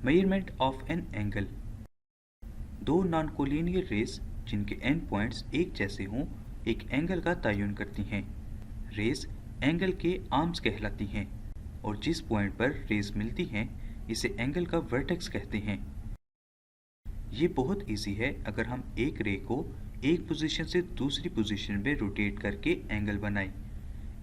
Measurement of an angle. दो non collinear race जिनके and points एक जैसे हों एक एंगल का तयन करती हैं। रेस एंगल के आर्म्स कहलाती हैं और जिस पॉइंट पर रेस मिलती हैं इसे एंगल का वर्टेक्स कहते हैं। ये बहुत इजी है अगर हम एक रे को एक पोजीशन से दूसरी पोजीशन में रोटेट करके एंगल बनाएं।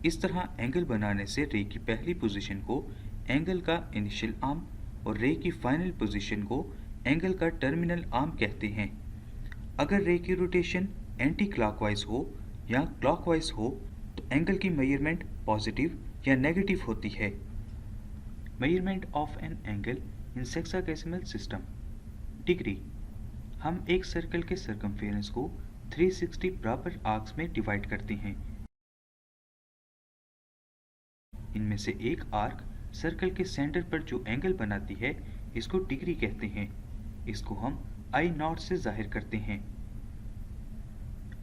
इस तरह एंगल बनाने से रे की पहली पोजीशन को एंगल का इनिशियल आर्म और रे की फाइनल पोजीशन को एंगल का टर्मिनल आर्म कहते हैं। अगर रे की रोटेशन एंटी क्लॉकवाइज हो या क्लॉकवाइज हो तो एंगल की मेजरमेंट पॉजिटिव या नेगेटिव होती है। Measurement of an angle in sexagesimal system. Degree. हम एक सर्कल के सर्कमफेरेंस को 360 बराबर आर्क्स में डिवाइड करते हैं। इनमें से एक आर्क सर्कल के सेंटर पर जो एंगल बनाती है इसको डिग्री कहते हैं। इसको हम आई नॉट से जाहिर करते हैं।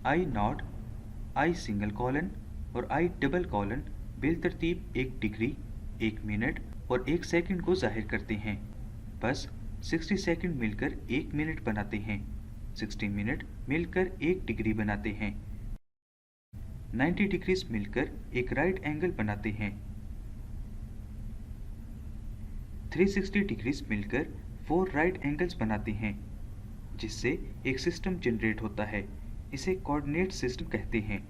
आई नॉट, आई सिंगल कॉलन और आई डबल कॉलन बेलतरतीब एक डिग्री, एक मिनट और एक सेकंड को जाहिर करते हैं। बस 60 सेकंड मिलकर एक मिनट बनाते हैं, 60 मिनट मिलकर एक डिग्री बनाते हैं, 90 डिग्रीज मिलकर एक राइट एंगल बनाते हैं, 360 डिग्रीज मिलकर 4 राइट एंगल्स बनाते हैं, जिससे एक सिस्टम जनरेट होता है। इसे कोऑर्डिनेट सिस्टम कहते हैं।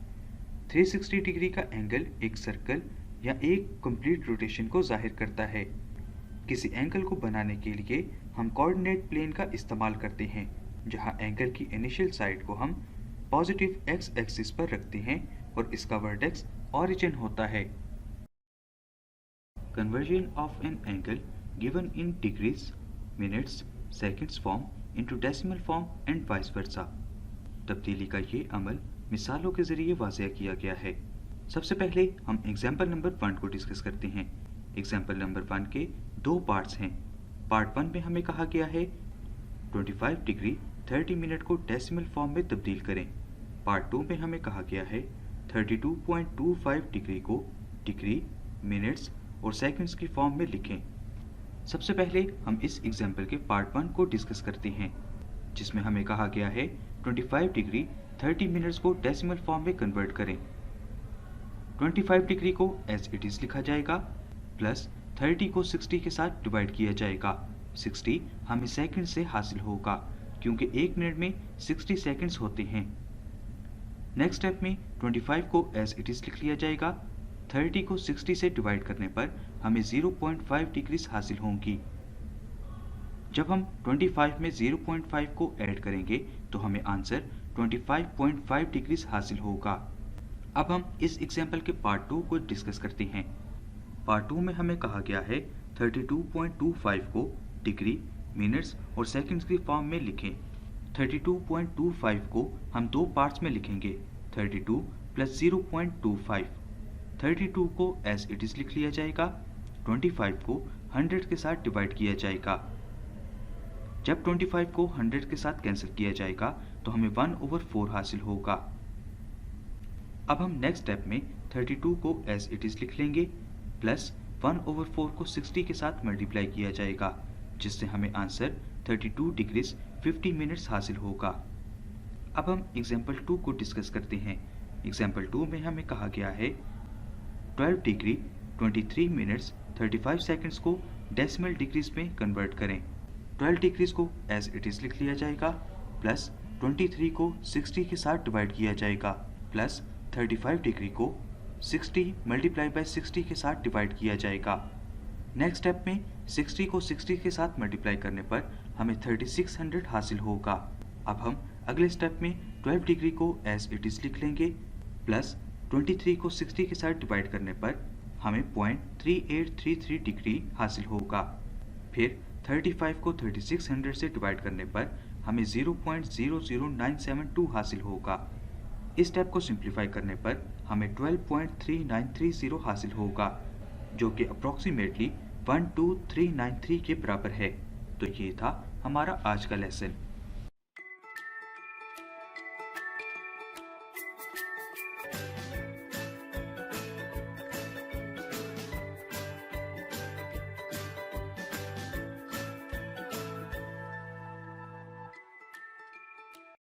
360 डिग्री का एंगल एक सर्कल या एक कंप्लीट रोटेशन को जाहिर करता है। किसी एंगल को बनाने के लिए हम कोऑर्डिनेट प्लेन का इस्तेमाल करते हैं, जहां एंगल की इनिशियल साइड को हम पॉजिटिव एक्स एक्सिस पर रखते हैं और इसका वर्टेक्स ओरिजिन होता है। Conversion of an angle given in degrees, minutes, seconds form into decimal form and vice versa. तब्दीली का ये अमल मिसालों के जरिए वाज़ेह किया गया है। सबसे पहले हम एग्जाम्पल नंबर 1 को डिस्कस करते हैं। एग्जाम्पल नंबर 1 के दो पार्ट्स हैं। पार्ट 1 में हमें कहा गया है 25 डिग्री 30 मिनट को डेसिमल फॉर्म में तब्दील करें। पार्ट 2 में हमें कहा गया है 32.25 डिग्री को डिग्री, मिनट्स और सेकंड्स की फॉर्म में लिखें। सबसे पहले हम इस एग्जाम्पल के पार्ट 1 को डिस्कस करते हैं, जिसमें हमें कहा गया है 25 डिग्री 30 मिनट्स को डेसिमल फॉर्म में कन्वर्ट करें। 25 डिग्री को एज इट इज लिखा जाएगा प्लस 30 को 60 के साथ डिवाइड किया जाएगा। 60 हमें सेकंड से हासिल होगा क्योंकि एक मिनट में 60 सेकंड्स होते हैं। नेक्स्ट स्टेप में 25 को एज इट इज लिख लिया जाएगा। 30 को 60 से डिवाइड करने पर हमें 0.5 डिग्रीज हासिल होंगी। जब हम 25 में 0.5 को ऐड करेंगे तो हमें आंसर 25.5 डिग्रीज हासिल होगा। अब हम इस एग्जाम्पल के पार्ट 2 को डिस्कस करते हैं। पार्ट 2 में हमें कहा गया है 32.25 को डिग्री, मिनट्स और सेकंड्स की फॉर्म में लिखें। 32.25 को हम दो पार्ट्स में लिखेंगे, 32 प्लस 0.25। 32 को एज इट इज लिख लिया जाएगा। 25 को 100 के साथ डिवाइड किया जाएगा। जब 25 को 100 के साथ कैंसिल किया जाएगा तो हमें 1/4 हासिल होगा। अब हम नेक्स्ट स्टेप में 32 को एज इट इज लिख लेंगे प्लस 1/4 को 60 के साथ मल्टीप्लाई किया जाएगा, जिससे हमें आंसर 32 डिग्रीज 50 मिनट्स हासिल होगा। अब हम एग्जाम्पल 2 को डिस्कस करते हैं। एग्जाम्पल 2 में हमें कहा गया है 12 डिग्री 23 मिनट्स 35 सेकंड्स को डेसिमल डिग्रीज में कन्वर्ट करें। 12 डिग्रीज को एज इट इज लिख लिया जाएगा प्लस 23 को 60 के साथ डिवाइड किया जाएगा प्लस 35 डिग्री को 60 मल्टीप्लाई बाय 60 के साथ डिवाइड किया जाएगा। नेक्स्ट स्टेप में 60 को 60 के साथ मल्टीप्लाई करने पर हमें 3600 हासिल होगा। अब हम अगले स्टेप में 12 डिग्री को एज इट इज लिख लेंगे प्लस 23 को 60 के साथ डिवाइड करने पर हमें 0.3833 डिग्री हासिल होगा। फिर 35 को 3600 से डिवाइड करने पर हमें 0.00972 हासिल होगा। इस स्टेप को सिंप्लीफाई करने पर हमें 12.3930 हासिल होगा, जो कि अप्रॉक्सीमेटली 12393 के बराबर है। तो ये था हमारा आज का लेसन।